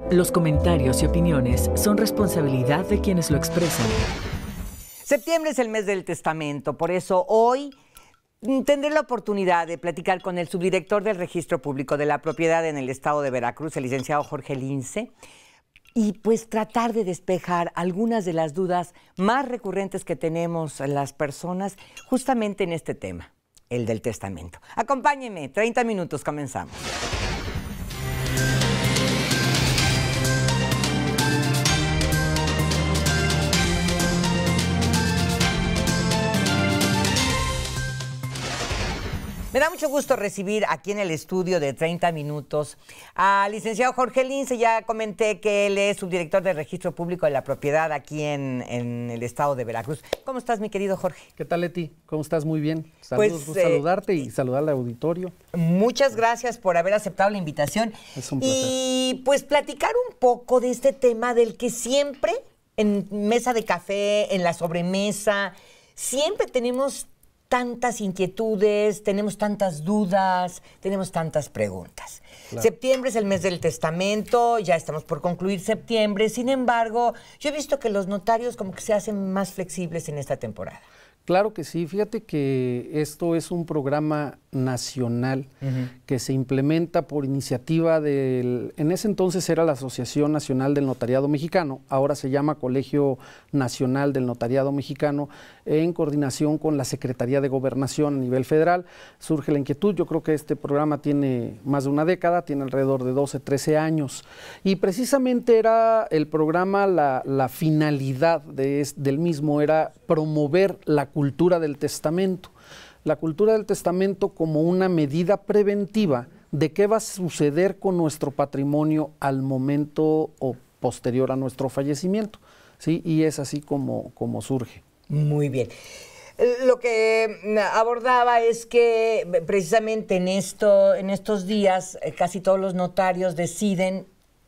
Los comentarios y opiniones son responsabilidad de quienes lo expresan. Septiembre es el mes del testamento, por eso hoy tendré la oportunidad de platicar con el subdirector del Registro Público de la Propiedad en el estado de Veracruz, el licenciado Jorge Lince, y pues tratar de despejar algunas de las dudas más recurrentes que tenemos las personas justamente en este tema, el del testamento. Acompáñenme, 30 minutos, comenzamos. Me da mucho gusto recibir aquí en el estudio de 30 minutos al licenciado Jorge Lince. Ya comenté que él es subdirector del Registro Público de la Propiedad aquí en el estado de Veracruz. ¿Cómo estás, mi querido Jorge? ¿Qué tal, Leti? ¿Cómo estás? Muy bien. Saludos, Pues, saludarte y saludar al auditorio. Muchas gracias por haber aceptado la invitación. Es un placer. Y pues platicar un poco de este tema del que siempre, en mesa de café, en la sobremesa, siempre tenemos tantas inquietudes, tenemos tantas dudas, tenemos tantas preguntas. Claro. Septiembre es el mes del testamento, ya estamos por concluir septiembre. Sin embargo, yo he visto que los notarios como que se hacen más flexibles en esta temporada. Claro que sí, fíjate que esto es un programa nacional que se implementa por iniciativa en ese entonces era la Asociación Nacional del Notariado Mexicano, ahora se llama Colegio Nacional del Notariado Mexicano, en coordinación con la Secretaría de Gobernación a nivel federal. Surge la inquietud, yo creo que este programa tiene más de una década, tiene alrededor de 12, 13 años, y precisamente era el programa, la finalidad del mismo era promover la cultura del testamento. La cultura del testamento como una medida preventiva de qué va a suceder con nuestro patrimonio al momento o posterior a nuestro fallecimiento, ¿sí? Y es así como surge. Muy bien. Lo que abordaba es que precisamente en estos días casi todos los notarios deciden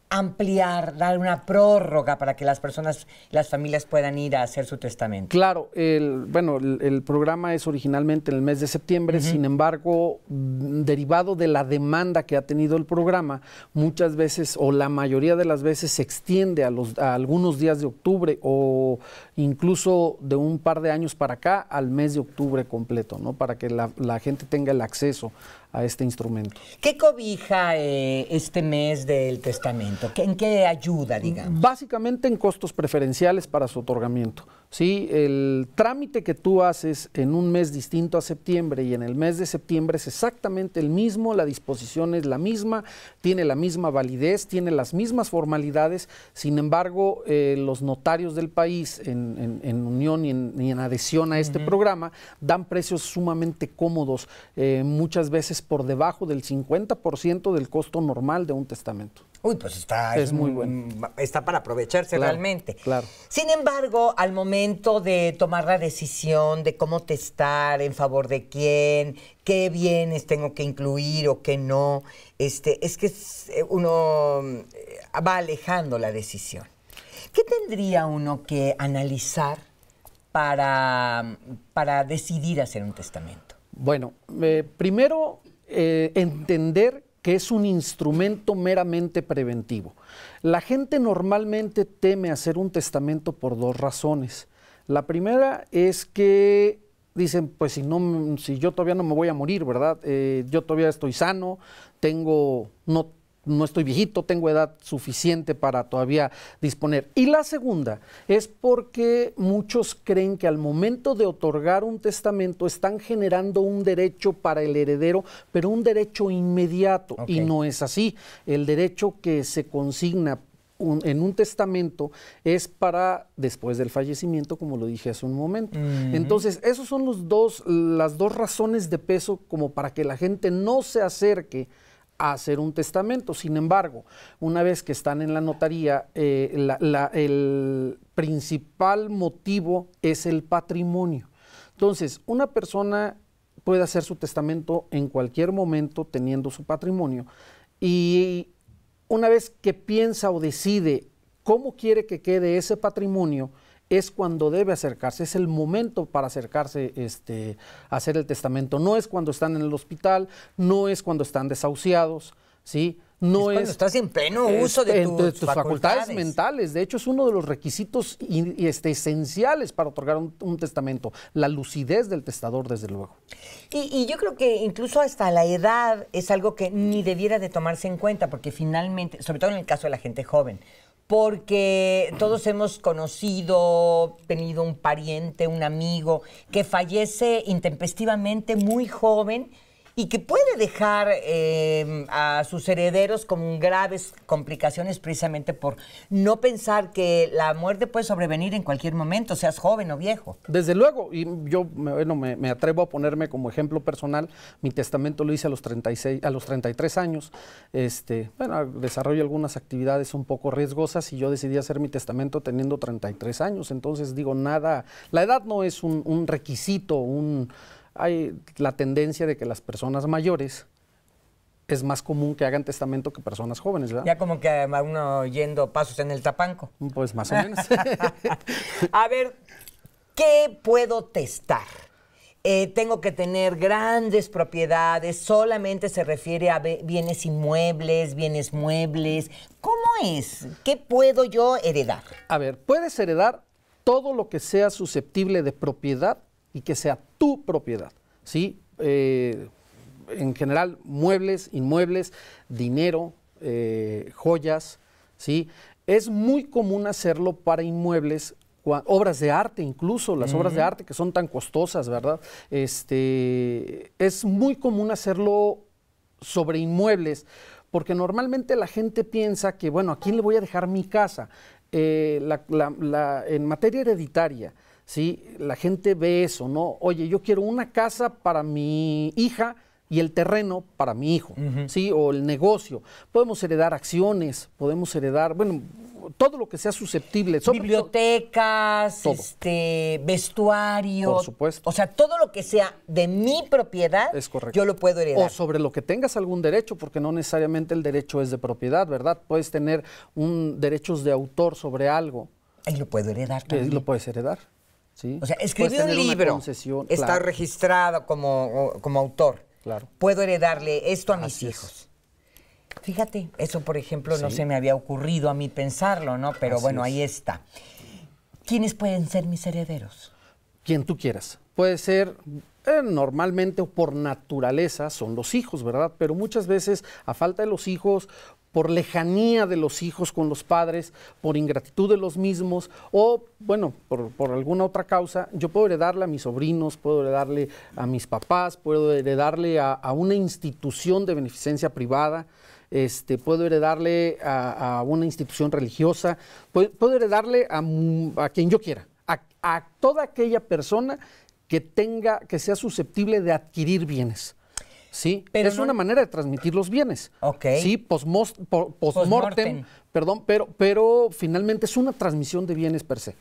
ampliar, dar una prórroga para que las personas, las familias puedan ir a hacer su testamento. Claro, el programa es originalmente en el mes de septiembre, sin embargo, derivado de la demanda que ha tenido el programa, muchas veces o la mayoría de las veces se extiende a algunos días de octubre o incluso de un par de años para acá al mes de octubre completo, ¿no? Para que la gente tenga el acceso a este instrumento. ¿Qué cobija este mes del testamento? ¿En qué ayuda, digamos? Básicamente en costos preferenciales para su otorgamiento. ¿Sí? El trámite que tú haces en un mes distinto a septiembre y en el mes de septiembre es exactamente el mismo, la disposición es la misma, tiene la misma validez, tiene las mismas formalidades, sin embargo, los notarios del país en unión y en adhesión a este programa dan precios sumamente cómodos, muchas veces por debajo del 50% del costo normal de un testamento. Uy, pues es muy bueno. Está para aprovecharse realmente. Claro. Sin embargo, al momento de tomar la decisión de cómo testar, en favor de quién, qué bienes tengo que incluir o qué no, es que uno va alejando la decisión. ¿Qué tendría uno que analizar para decidir hacer un testamento? Bueno, primero entender que es un instrumento meramente preventivo. La gente normalmente teme hacer un testamento por dos razones. La primera es que dicen, pues si yo todavía no me voy a morir, ¿verdad? Yo todavía estoy sano, no estoy viejito, tengo edad suficiente para todavía disponer. Y la segunda es porque muchos creen que al momento de otorgar un testamento están generando un derecho para el heredero, pero un derecho inmediato. Okay. Y no es así. El derecho que se consigna en un testamento es para después del fallecimiento, como lo dije hace un momento. Entonces, esos son las dos razones de peso como para que la gente no se acerque a hacer un testamento. Sin embargo, una vez que están en la notaría, el principal motivo es el patrimonio. Entonces, una persona puede hacer su testamento en cualquier momento teniendo su patrimonio, y una vez que piensa o decide cómo quiere que quede ese patrimonio, es cuando debe acercarse, es el momento para acercarse a hacer el testamento. No es cuando están en el hospital, no es cuando están desahuciados, ¿sí? No cuando estás en pleno uso de tus facultades mentales. De hecho, es uno de los requisitos esenciales para otorgar un testamento. La lucidez del testador, desde luego. Y yo creo que incluso hasta la edad es algo que ni debiera de tomarse en cuenta, porque finalmente, sobre todo en el caso de la gente joven, porque todos hemos conocido, tenido un pariente, un amigo que fallece intempestivamente muy joven y que puede dejar a sus herederos con graves complicaciones precisamente por no pensar que la muerte puede sobrevenir en cualquier momento, seas joven o viejo. Desde luego, y yo me atrevo a ponerme como ejemplo personal. Mi testamento lo hice a los 33 años. Desarrollo algunas actividades un poco riesgosas y yo decidí hacer mi testamento teniendo 33 años. Entonces digo, nada, la edad no es un requisito, hay la tendencia de que las personas mayores es más común que hagan testamento que personas jóvenes, ¿verdad? Ya como que a uno yendo pasos en el tapanco. Pues más o menos. A ver, ¿qué puedo testar? Tengo que tener grandes propiedades, solamente se refiere a bienes inmuebles, bienes muebles. ¿Cómo es? ¿Qué puedo yo heredar? A ver, puedes heredar todo lo que sea susceptible de propiedad y que sea tu propiedad, ¿sí? En general, muebles, inmuebles, dinero, joyas, ¿sí? Es muy común hacerlo para inmuebles, obras de arte, incluso las obras de arte que son tan costosas, ¿verdad? Es muy común hacerlo sobre inmuebles, porque normalmente la gente piensa que, bueno, ¿a quién le voy a dejar mi casa? En materia hereditaria, ¿sí? La gente ve eso, ¿no? Oye, yo quiero una casa para mi hija y el terreno para mi hijo, ¿sí? O el negocio. Podemos heredar acciones, podemos heredar, bueno, todo lo que sea susceptible. Bibliotecas, vestuario. Por supuesto. O sea, todo lo que sea de mi propiedad, es correcto, yo lo puedo heredar. O sobre lo que tengas algún derecho, porque no necesariamente el derecho es de propiedad, ¿verdad? Puedes tener derechos de autor sobre algo. Y lo puedo heredar también. Lo puedes heredar. ¿Sí? O sea, escribí un libro, está claro, registrado como autor. Claro. Puedo heredarle esto a mis Así hijos. Es. Fíjate, eso por ejemplo no Sí. se me había ocurrido a mí pensarlo, ¿no? Pero Así bueno, es. ahí está. ¿Quiénes pueden ser mis herederos? Quien tú quieras. Puede ser, normalmente o por naturaleza, son los hijos, ¿verdad? Pero muchas veces, a falta de los hijos, por lejanía de los hijos con los padres, por ingratitud de los mismos, o, bueno, por alguna otra causa, yo puedo heredarle a mis sobrinos, puedo heredarle a mis papás, puedo heredarle a una institución de beneficencia privada, puedo heredarle a una institución religiosa, puedo heredarle a quien yo quiera, a toda aquella persona que sea susceptible de adquirir bienes. Sí, pero es una manera de transmitir los bienes. Ok. Sí, post-mortem, perdón, pero finalmente es una transmisión de bienes per se.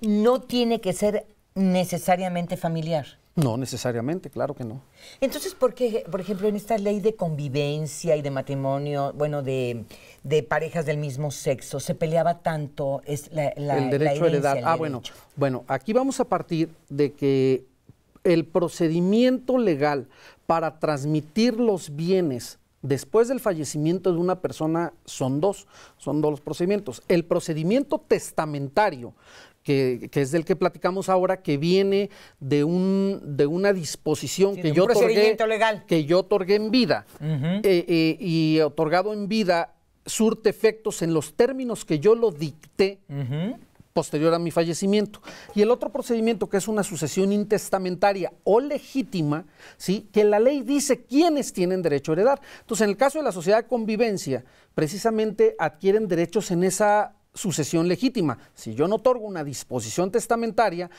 No tiene que ser necesariamente familiar. No necesariamente, claro que no. Entonces, ¿por qué, por ejemplo, en esta ley de convivencia y de matrimonio, bueno, de parejas del mismo sexo, se peleaba tanto el derecho a heredar? Bueno, aquí vamos a partir de que el procedimiento legal para transmitir los bienes después del fallecimiento de una persona son dos los procedimientos. El procedimiento testamentario, que es del que platicamos ahora, que viene de una disposición que yo otorgué en vida, y otorgado en vida surte efectos en los términos que yo lo dicté, posterior a mi fallecimiento. Y el otro procedimiento, que es una sucesión intestamentaria o legítima, ¿sí? Que la ley dice quiénes tienen derecho a heredar. Entonces, en el caso de la sociedad de convivencia, precisamente adquieren derechos en esa sucesión legítima. Si yo no otorgo una disposición testamentaria,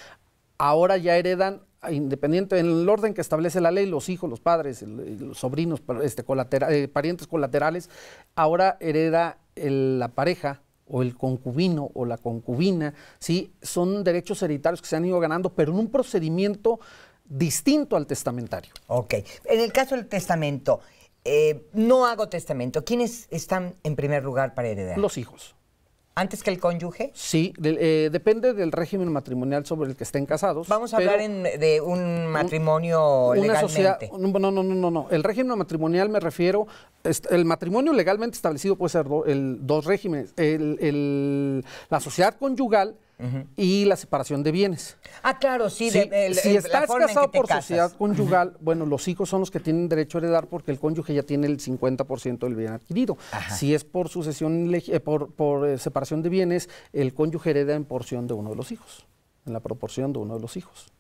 ahora ya heredan, independiente en el orden que establece la ley, los hijos, los padres, los sobrinos, parientes colaterales, ahora hereda la pareja o el concubino o la concubina, ¿sí? Son derechos hereditarios que se han ido ganando, pero en un procedimiento distinto al testamentario. Ok. En el caso del testamento, no hago testamento. ¿Quiénes están en primer lugar para heredar? Los hijos. ¿Antes que el cónyuge? Sí, depende del régimen matrimonial sobre el que estén casados. Vamos a hablar de un matrimonio una sociedad. legalmente. No. El régimen matrimonial me refiero. El matrimonio legalmente establecido puede ser dos regímenes: la sociedad conyugal y la separación de bienes. Ah, claro, sí. Si estás casado por casas. sociedad conyugal, bueno, los hijos son los que tienen derecho a heredar porque el cónyuge ya tiene el 50% del bien adquirido. Ajá. Si es por sucesión, por separación de bienes, el cónyuge hereda en porción de uno de los hijos, en la proporción de uno de los hijos.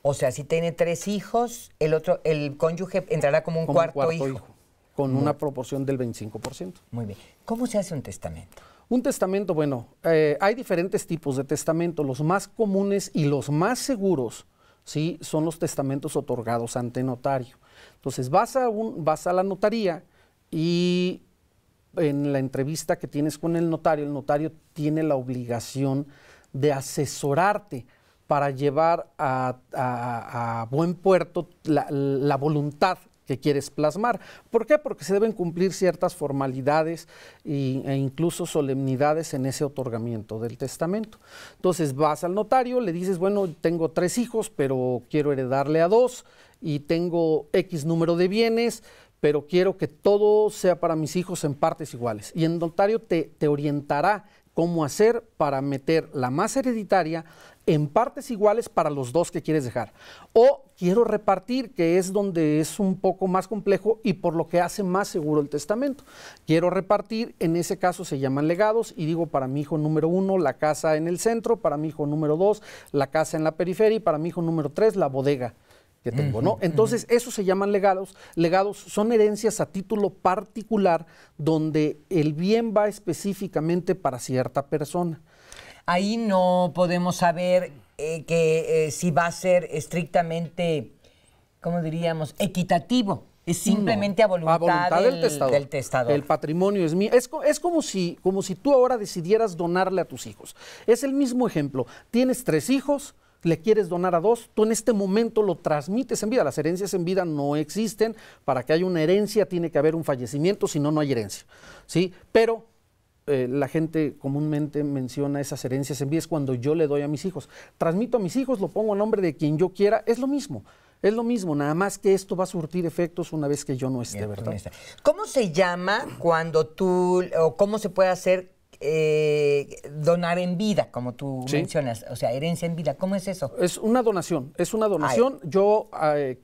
O sea, si tiene 3 hijos, el cónyuge entrará como un cuarto hijo. Con una proporción del 25%. Muy bien. ¿Cómo se hace un testamento? Un testamento, bueno, hay diferentes tipos de testamento. Los más comunes y los más seguros, ¿sí?, son los testamentos otorgados ante notario. Entonces, vas a la notaría y en la entrevista que tienes con el notario tiene la obligación de asesorarte para llevar a buen puerto la voluntad que quieres plasmar. ¿Por qué? Porque se deben cumplir ciertas formalidades e incluso solemnidades en ese otorgamiento del testamento. Entonces vas al notario, le dices, bueno, tengo 3 hijos, pero quiero heredarle a 2 y tengo X número de bienes, pero quiero que todo sea para mis hijos en partes iguales. Y el notario te orientará cómo hacer para meter la masa hereditaria en partes iguales para los 2 que quieres dejar. O quiero repartir, que es donde es un poco más complejo y por lo que hace más seguro el testamento. Quiero repartir, en ese caso se llaman legados, y digo, para mi hijo número 1, la casa en el centro, para mi hijo número 2, la casa en la periferia, y para mi hijo número 3, la bodega que tengo, ¿no? Entonces, esos se llaman legados. Legados son herencias a título particular donde el bien va específicamente para cierta persona. Ahí no podemos saber si va a ser estrictamente, ¿cómo diríamos?, equitativo. Es simplemente a voluntad del testador. El patrimonio es mío. Es como si tú ahora decidieras donarle a tus hijos. Es el mismo ejemplo. Tienes 3 hijos, le quieres donar a 2, tú en este momento lo transmites en vida. Las herencias en vida no existen. Para que haya una herencia tiene que haber un fallecimiento, si no, no hay herencia, ¿sí? Pero la gente comúnmente menciona esas herencias en vida es cuando yo le doy a mis hijos. Transmito a mis hijos, lo pongo a nombre de quien yo quiera, es lo mismo, nada más que esto va a surtir efectos una vez que yo no esté, ¿verdad? ¿Cómo se llama cuando o cómo se puede hacer donar en vida, como tú mencionas? O sea, herencia en vida, ¿cómo es eso? Es una donación. Yo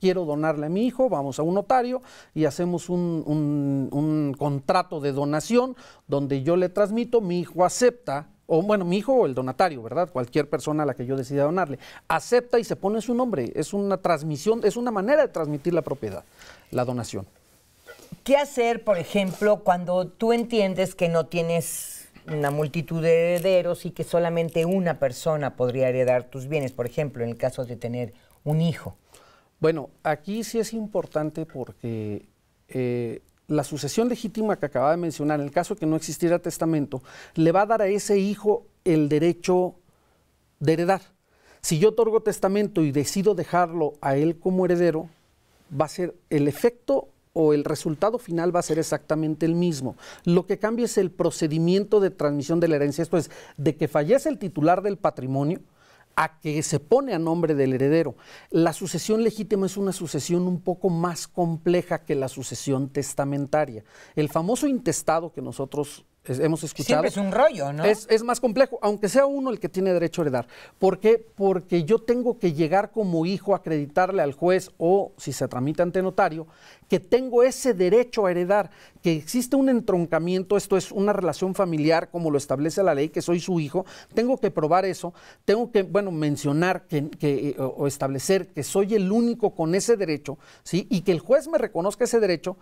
quiero donarle a mi hijo, vamos a un notario y hacemos un contrato de donación donde yo le transmito, mi hijo acepta, mi hijo o el donatario, ¿verdad? Cualquier persona a la que yo decida donarle, acepta y se pone su nombre. Es una transmisión, es una manera de transmitir la propiedad, la donación. ¿Qué hacer, por ejemplo, cuando tú entiendes que no tienes una multitud de herederos y que solamente una persona podría heredar tus bienes, por ejemplo, en el caso de tener un hijo? Bueno, aquí sí es importante porque la sucesión legítima que acababa de mencionar, en el caso de que no existiera testamento, le va a dar a ese hijo el derecho de heredar. Si yo otorgo testamento y decido dejarlo a él como heredero, va a ser el efecto o el resultado final va a ser exactamente el mismo. Lo que cambia es el procedimiento de transmisión de la herencia. Esto es, de que fallece el titular del patrimonio a que se pone a nombre del heredero. La sucesión legítima es una sucesión un poco más compleja que la sucesión testamentaria. El famoso intestado que nosotros hemos escuchado. Siempre es un rollo, ¿no? Es más complejo, aunque sea uno el que tiene derecho a heredar. ¿Por qué? Porque yo tengo que llegar como hijo a acreditarle al juez o, si se tramita ante notario, que tengo ese derecho a heredar, que existe un entroncamiento, esto es una relación familiar como lo establece la ley, que soy su hijo, tengo que probar eso, tengo que, mencionar o establecer que soy el único con ese derecho, ¿sí? Y que el juez me reconozca ese derecho,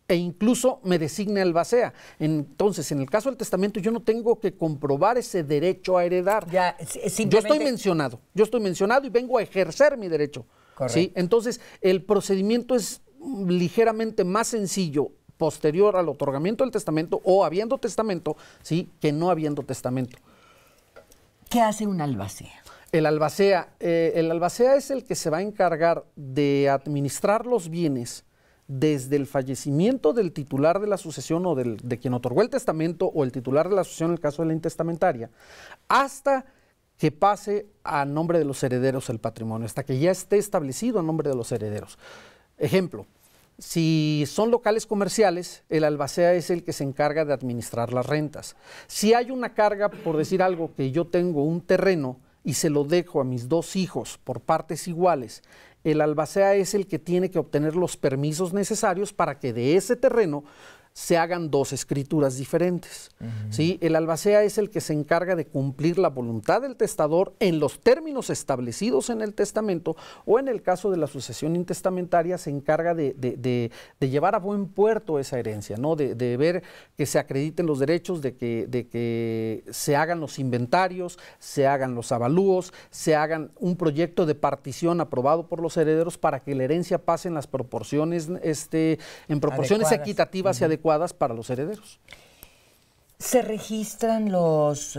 e incluso me designe albacea. Entonces, en el caso del testamento, yo no tengo que comprobar ese derecho a heredar. Yo estoy mencionado y vengo a ejercer mi derecho. ¿Sí? Entonces, el procedimiento es ligeramente más sencillo posterior al otorgamiento del testamento o habiendo testamento, ¿sí?, que no habiendo testamento. ¿Qué hace un albacea? El albacea es el que se va a encargar de administrar los bienes desde el fallecimiento del titular de la sucesión o de quien otorgó el testamento o el titular de la sucesión en el caso de la intestamentaria, hasta que pase a nombre de los herederos el patrimonio, hasta que ya esté establecido a nombre de los herederos. Ejemplo, si son locales comerciales, el albacea es el que se encarga de administrar las rentas. Si hay una carga, por decir algo, que yo tengo un terreno y se lo dejo a mis 2 hijos por partes iguales, el albacea es el que tiene que obtener los permisos necesarios para que de ese terreno se hagan 2 escrituras diferentes. ¿Sí? El albacea es el que se encarga de cumplir la voluntad del testador en los términos establecidos en el testamento, o en el caso de la sucesión intestamentaria se encarga de llevar a buen puerto esa herencia, ¿no? De ver que se acrediten los derechos, de que se hagan los inventarios, se hagan los avalúos, se hagan un proyecto de partición aprobado por los herederos para que la herencia pase en las proporciones, en proporciones equitativas y adecuadas para los herederos. ¿Se registran los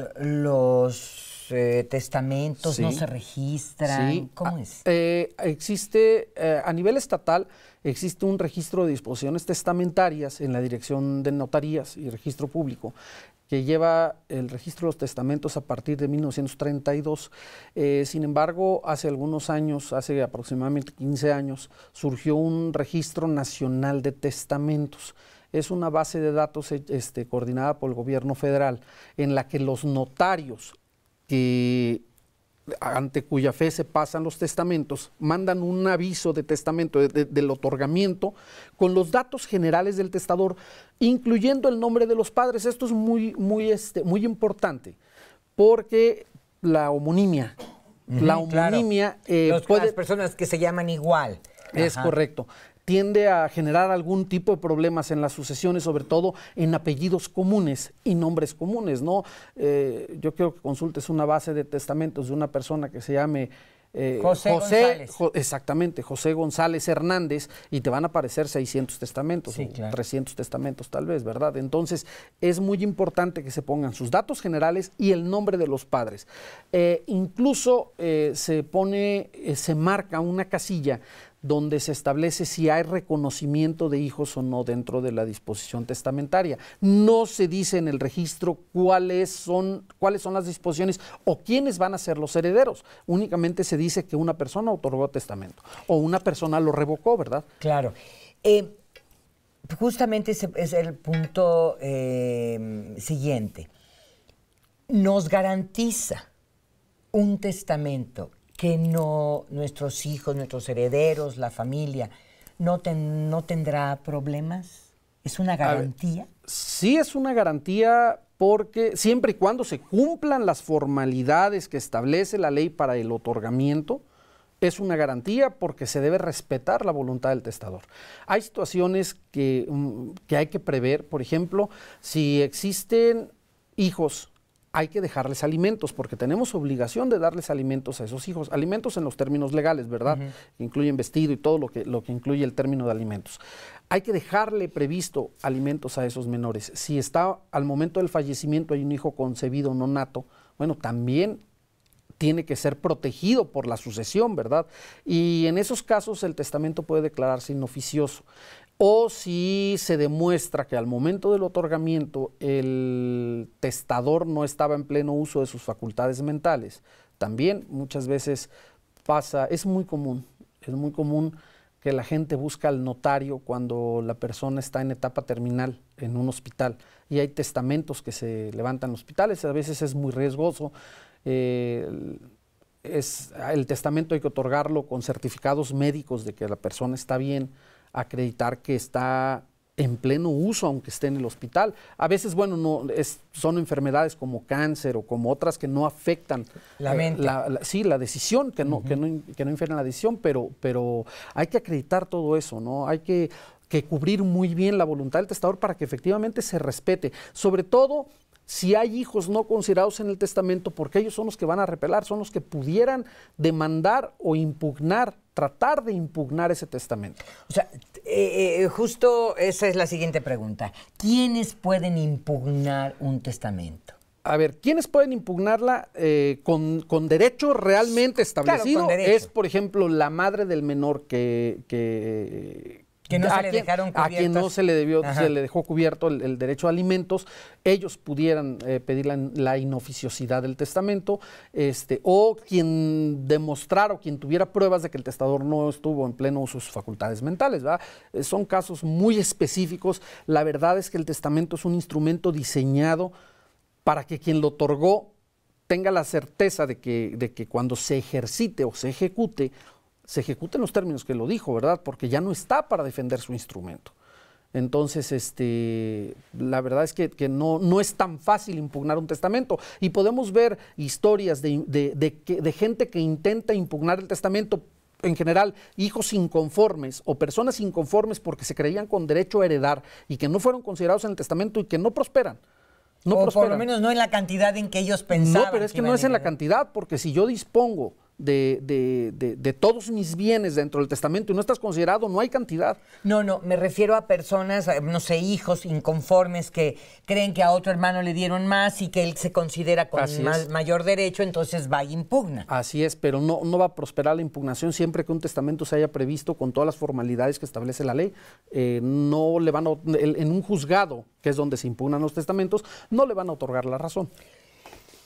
testamentos? Sí. ¿No se registran? Sí. ¿Cómo es? Existe, a nivel estatal, existe un registro de disposiciones testamentarias en la Dirección de Notarías y Registro Público, que lleva el registro de los testamentos a partir de 1932. Sin embargo, hace algunos años, hace aproximadamente 15 años, surgió un registro nacional de testamentos. Es una base de datos coordinada por el gobierno federal, en la que los notarios ante cuya fe se pasan los testamentos, mandan un aviso de testamento del otorgamiento con los datos generales del testador, incluyendo el nombre de los padres. Esto es muy importante, porque la homonimia, Claro. puede... Las personas que se llaman igual. Es correcto. Tiende a generar algún tipo de problemas en las sucesiones, sobre todo en apellidos comunes y nombres comunes, ¿no? Yo quiero que consultes una base de testamentos de una persona que se llame José González. Exactamente, José González Hernández, y te van a aparecer 600 testamentos, Sí, o claro. 300 testamentos tal vez, ¿verdad? Entonces, es muy importante que se pongan sus datos generales y el nombre de los padres. Incluso se marca una casilla donde se establece si hay reconocimiento de hijos o no dentro de la disposición testamentaria. No se dice en el registro cuáles son las disposiciones o quiénes van a ser los herederos. Únicamente se dice que una persona otorgó testamento o una persona lo revocó, ¿verdad? Claro. Justamente ese es el punto siguiente. Nos garantiza un testamento que nuestros hijos, nuestros herederos, la familia, no tendrá problemas. ¿Es una garantía? Sí, es una garantía, porque siempre y cuando se cumplan las formalidades que establece la ley para el otorgamiento, es una garantía, porque se debe respetar la voluntad del testador. Hay situaciones que hay que prever. Por ejemplo, si existen hijos, hay que dejarles alimentos, porque tenemos obligación de darles alimentos a esos hijos. Alimentos en los términos legales, ¿verdad? Que incluyen vestido y todo lo que incluye el término de alimentos. Hay que dejarle previsto alimentos a esos menores. Si está al momento del fallecimiento hay un hijo concebido no nato, bueno, también tiene que ser protegido por la sucesión, ¿verdad? Y en esos casos el testamento puede declararse inoficioso. O si se demuestra que al momento del otorgamiento el testador no estaba en pleno uso de sus facultades mentales, también muchas veces pasa, es muy común que la gente busca al notario cuando la persona está en etapa terminal en un hospital, y hay testamentos que se levantan en hospitales. A veces es muy riesgoso. El testamento hay que otorgarlo con certificados médicos de que la persona está bien, acreditar que está en pleno uso aunque esté en el hospital. A veces, bueno, son enfermedades como cáncer o como otras que no afectan la mente. La decisión, que no infieren la decisión, pero hay que acreditar todo eso, ¿no? Hay que cubrir muy bien la voluntad del testador para que efectivamente se respete. Sobre todo si hay hijos no considerados en el testamento, porque ellos son los que van a repelar, son los que pudieran demandar o impugnar, tratar de impugnar ese testamento. O sea, justo esa es la siguiente pregunta. ¿Quiénes pueden impugnar un testamento? A ver, ¿quiénes pueden impugnarla con derecho realmente establecido? Claro, con derecho. Es, por ejemplo, la madre del menor que Que no se le dejaron cubiertos. A quien no se le debió, se le dejó cubierto el derecho a alimentos, ellos pudieran pedir la inoficiosidad del testamento, o quien demostrara o quien tuviera pruebas de que el testador no estuvo en pleno uso de sus facultades mentales, ¿verdad? Son casos muy específicos. La verdad es que el testamento es un instrumento diseñado para que quien lo otorgó tenga la certeza de que cuando se ejercite o se ejecute en los términos que lo dijo, ¿verdad? Porque ya no está para defender su instrumento. Entonces, la verdad es que no es tan fácil impugnar un testamento. Y podemos ver historias de gente que intenta impugnar el testamento, en general, hijos inconformes o personas inconformes porque se creían con derecho a heredar y que no fueron considerados en el testamento y que no prosperan. Por lo menos no en la cantidad en que ellos pensaban. No, pero es que no es en la cantidad, porque si yo dispongo de todos mis bienes dentro del testamento y no estás considerado, no hay cantidad. No, me refiero a personas, no sé, hijos inconformes que creen que a otro hermano le dieron más y que él se considera con mayor derecho, entonces va y impugna. Así es, pero no va a prosperar la impugnación siempre que un testamento se haya previsto con todas las formalidades que establece la ley. No le van en un juzgado, que es donde se impugnan los testamentos, no le van a otorgar la razón.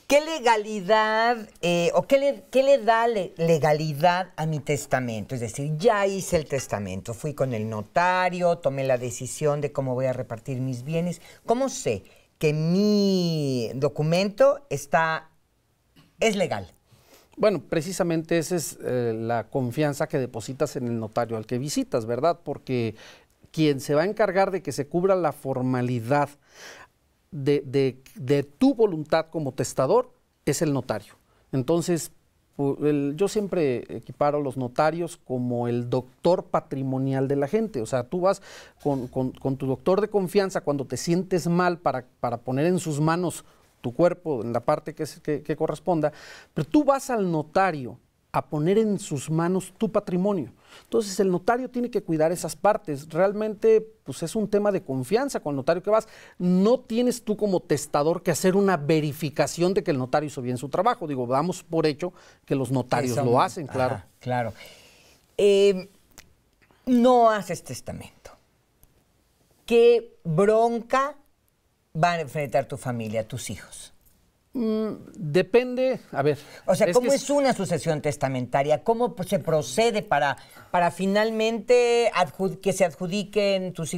¿Qué legalidad o qué le da legalidad a mi testamento? Es decir, ya hice el testamento, fui con el notario, tomé la decisión de cómo voy a repartir mis bienes. ¿Cómo sé que mi documento es legal? Bueno, precisamente esa es la confianza que depositas en el notario al que visitas, ¿verdad? Porque quien se va a encargar de que se cubra la formalidad de tu voluntad como testador es el notario. Entonces, yo siempre equiparo a los notarios como el doctor patrimonial de la gente. O sea, tú vas con tu doctor de confianza cuando te sientes mal para poner en sus manos tu cuerpo en la parte que corresponda, pero tú vas al notario a poner en sus manos tu patrimonio. Entonces el notario tiene que cuidar esas partes. Realmente pues es un tema de confianza con el notario que vas. No tienes tú como testador que hacer una verificación de que el notario hizo bien su trabajo. Digo, damos por hecho que los notarios lo hacen, claro. Ajá, claro. No haces testamento. ¿Qué bronca van a enfrentar tu familia, tus hijos? Depende, a ver. O sea, ¿cómo es una sucesión testamentaria? ¿Cómo se procede para finalmente que se adjudiquen tus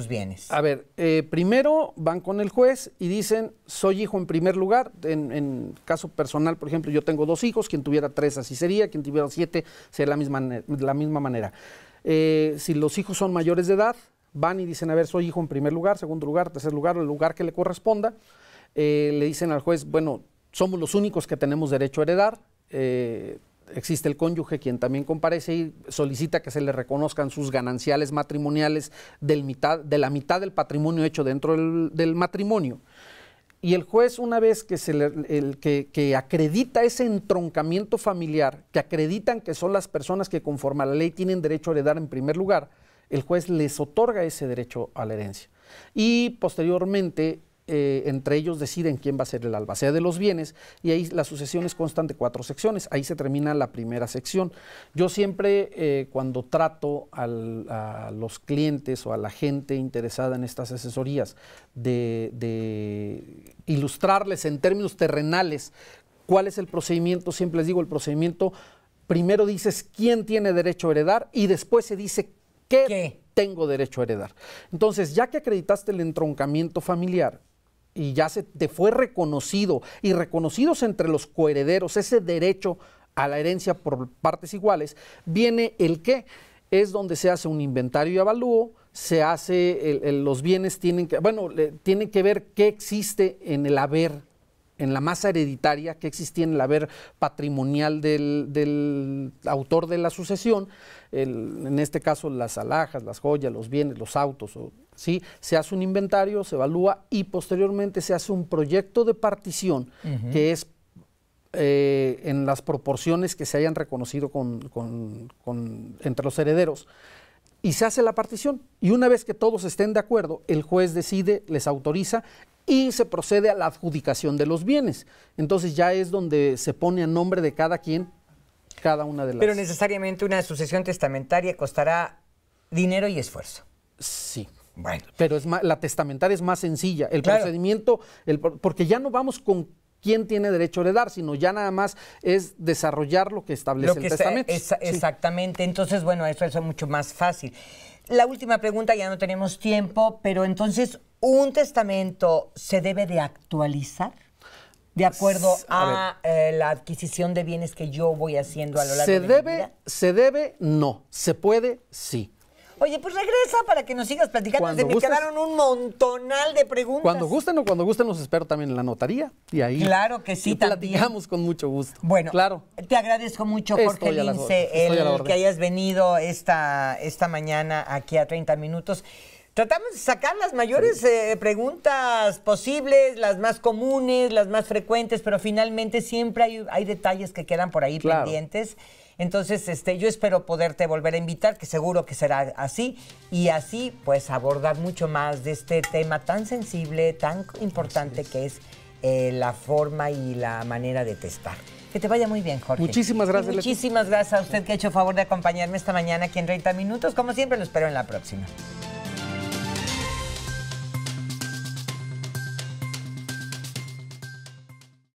bienes? A ver, primero van con el juez y dicen, soy hijo en primer lugar. En caso personal, por ejemplo, yo tengo 2 hijos, quien tuviera 3 así sería, quien tuviera 7 sería la misma manera. Si los hijos son mayores de edad, van y dicen, a ver, soy hijo en primer lugar, segundo lugar, tercer lugar, el lugar que le corresponda. Le dicen al juez, bueno, somos los únicos que tenemos derecho a heredar, existe el cónyuge quien también comparece y solicita que se le reconozcan sus gananciales matrimoniales de la mitad del patrimonio hecho dentro del matrimonio. Y el juez, una vez que acredita ese entroncamiento familiar, que acreditan que son las personas que conforme a la ley tienen derecho a heredar en primer lugar, el juez les otorga ese derecho a la herencia. Y posteriormente entre ellos deciden quién va a ser el albacea de los bienes y ahí las sucesiones constan de 4 secciones, ahí se termina la primera sección. Yo siempre cuando trato a los clientes o a la gente interesada en estas asesorías de ilustrarles en términos terrenales cuál es el procedimiento, siempre les digo el procedimiento, primero dices quién tiene derecho a heredar y después se dice qué tengo derecho a heredar. Entonces, ya que acreditaste el entroncamiento familiar, y ya se te fue reconocido y reconocidos entre los coherederos ese derecho a la herencia por partes iguales, viene el qué, es donde se hace un inventario y avalúo, se hace, los bienes tienen que ver qué existe en el haber, en la masa hereditaria, qué existía en el haber patrimonial del autor de la sucesión, en este caso las alhajas, las joyas, los bienes, los autos, ¿sí? Se hace un inventario, se evalúa y posteriormente se hace un proyecto de partición que es en las proporciones que se hayan reconocido entre los herederos y se hace la partición y una vez que todos estén de acuerdo, el juez decide, les autoriza y se procede a la adjudicación de los bienes. Entonces ya es donde se pone a nombre de cada quien cada una de las... Pero necesariamente una sucesión testamentaria costará dinero y esfuerzo. Sí. Bueno. Pero la testamentaria es más sencilla. El procedimiento, porque ya no vamos con quién tiene derecho a heredar, sino ya nada más es desarrollar lo que establece el testamento. Exactamente. Entonces, bueno, eso es mucho más fácil. La última pregunta, ya no tenemos tiempo, pero entonces, ¿un testamento se debe de actualizar de acuerdo a la adquisición de bienes que yo voy haciendo a lo largo de mi vida? Se debe, no. Se puede, sí. Oye, pues regresa para que nos sigas platicando. Cuando Se me gustes. quedaron un montonal de preguntas. Cuando gusten los espero también en la notaría. Y ahí claro que sí, platicamos con mucho gusto. Bueno, claro. Te agradezco mucho, Jorge Lince, el que hayas venido esta mañana aquí a 30 minutos. Tratamos de sacar las mayores preguntas posibles, las más comunes, las más frecuentes, pero finalmente siempre hay detalles que quedan por ahí pendientes. Entonces, yo espero poderte volver a invitar, que seguro que será así, y así, pues, abordar mucho más de este tema tan sensible, tan importante que es la forma y la manera de testar. Que te vaya muy bien, Jorge. Muchísimas gracias. Y muchísimas gracias a usted que ha hecho favor de acompañarme esta mañana aquí en 30 minutos. Como siempre, lo espero en la próxima.